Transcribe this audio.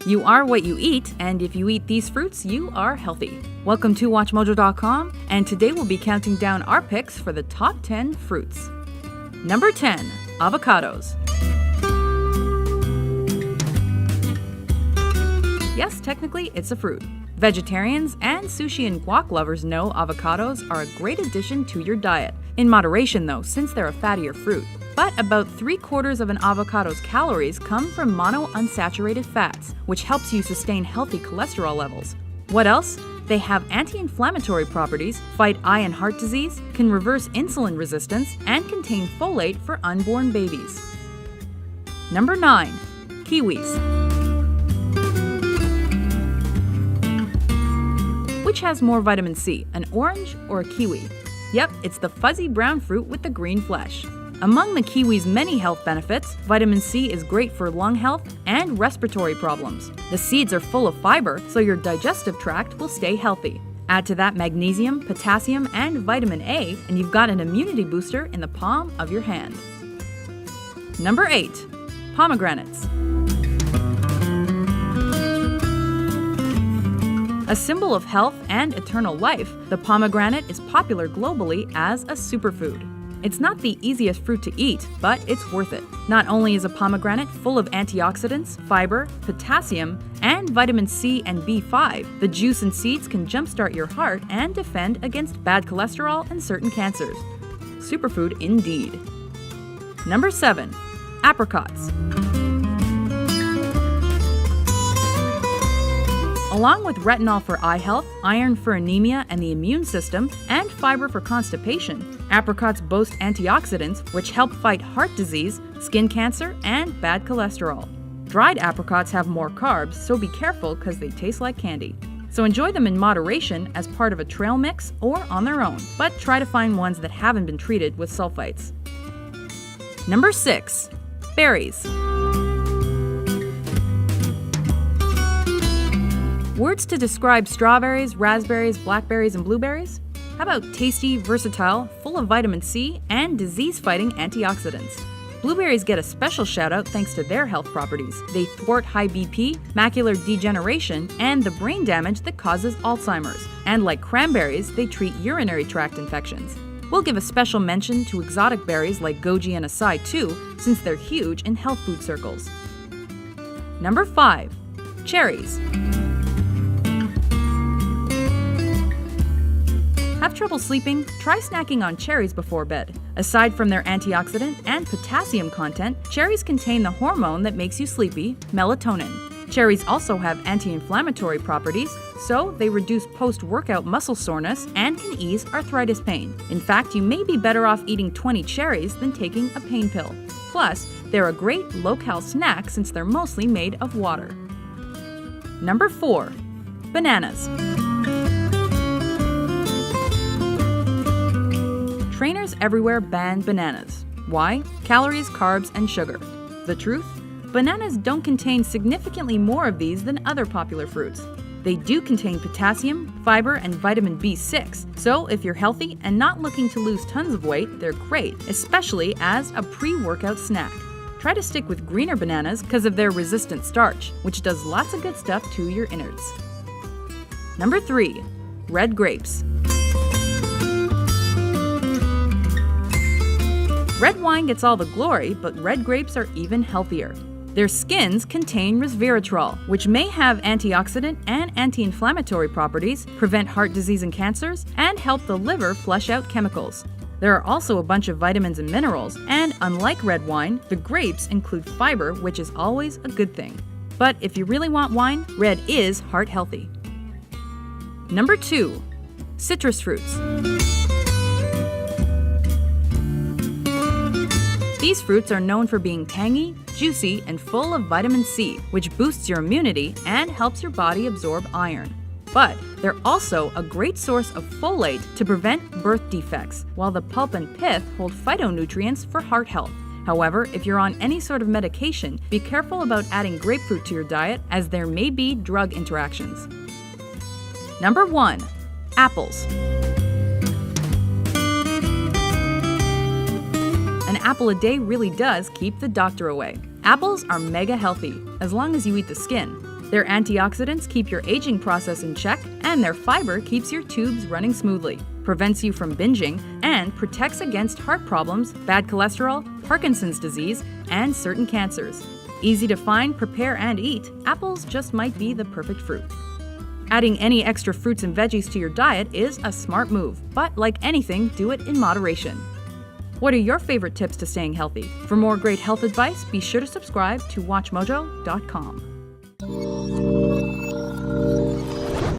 You are what you eat, and if you eat these fruits, you are healthy. Welcome to Watchmojo.com, and today we'll be counting down our picks for the top 10 fruits. Number 10, avocados. Yes, technically, it's a fruit. Vegetarians and sushi and guac lovers know avocados are a great addition to your diet. In moderation, though, since they're a fattier fruit. But about 3/4 of an avocado's calories come from monounsaturated fats, which helps you sustain healthy cholesterol levels. What else? They have anti-inflammatory properties, fight eye and heart disease, can reverse insulin resistance, and contain folate for unborn babies. Number 9, kiwis. Which has more vitamin C, an orange or a kiwi? Yep, it's the fuzzy brown fruit with the green flesh. Among the kiwi's many health benefits, vitamin C is great for lung health and respiratory problems. The seeds are full of fiber, so your digestive tract will stay healthy. Add to that magnesium, potassium, and vitamin A, and you've got an immunity booster in the palm of your hand. Number 8, pomegranates. A symbol of health and eternal life, the pomegranate is popular globally as a superfood. It's not the easiest fruit to eat, but it's worth it. Not only is a pomegranate full of antioxidants, fiber, potassium, and vitamin C and B5, the juice and seeds can jumpstart your heart and defend against bad cholesterol and certain cancers. Superfood indeed. Number 7, apricots. Along with retinol for eye health, iron for anemia and the immune system, and fiber for constipation, apricots boast antioxidants which help fight heart disease, skin cancer, and bad cholesterol. Dried apricots have more carbs, so be careful because they taste like candy. So enjoy them in moderation as part of a trail mix or on their own, but try to find ones that haven't been treated with sulfites. Number 6, berries. Words to describe strawberries, raspberries, blackberries, and blueberries? How about tasty, versatile, full of vitamin C, and disease-fighting antioxidants? Blueberries get a special shout-out thanks to their health properties. They thwart high BP, macular degeneration, and the brain damage that causes Alzheimer's. And like cranberries, they treat urinary tract infections. We'll give a special mention to exotic berries like goji and acai too, since they're huge in health food circles. Number 5, cherries. Have trouble sleeping? Try snacking on cherries before bed. Aside from their antioxidant and potassium content, cherries contain the hormone that makes you sleepy, melatonin. Cherries also have anti-inflammatory properties, so they reduce post-workout muscle soreness and can ease arthritis pain. In fact, you may be better off eating 20 cherries than taking a pain pill. Plus, they're a great low-cal snack since they're mostly made of water. Number 4, bananas. Trainers everywhere ban bananas. Why? Calories, carbs, and sugar. The truth? Bananas don't contain significantly more of these than other popular fruits. They do contain potassium, fiber, and vitamin B6, so if you're healthy and not looking to lose tons of weight, they're great, especially as a pre-workout snack. Try to stick with greener bananas because of their resistant starch, which does lots of good stuff to your innards. Number 3, red grapes. Red wine gets all the glory, but red grapes are even healthier. Their skins contain resveratrol, which may have antioxidant and anti-inflammatory properties, prevent heart disease and cancers, and help the liver flush out chemicals. There are also a bunch of vitamins and minerals, and unlike red wine, the grapes include fiber, which is always a good thing. But if you really want wine, red is heart healthy. Number 2, citrus fruits. These fruits are known for being tangy, juicy, and full of vitamin C, which boosts your immunity and helps your body absorb iron. But they're also a great source of folate to prevent birth defects, while the pulp and pith hold phytonutrients for heart health. However, if you're on any sort of medication, be careful about adding grapefruit to your diet as there may be drug interactions. Number 1, apples. An apple a day really does keep the doctor away. Apples are mega healthy, as long as you eat the skin. Their antioxidants keep your aging process in check, and their fiber keeps your tubes running smoothly, prevents you from binging, and protects against heart problems, bad cholesterol, Parkinson's disease, and certain cancers. Easy to find, prepare, and eat, apples just might be the perfect fruit. Adding any extra fruits and veggies to your diet is a smart move, but like anything, do it in moderation. What are your favorite tips to staying healthy? For more great health advice, be sure to subscribe to WatchMojo.com.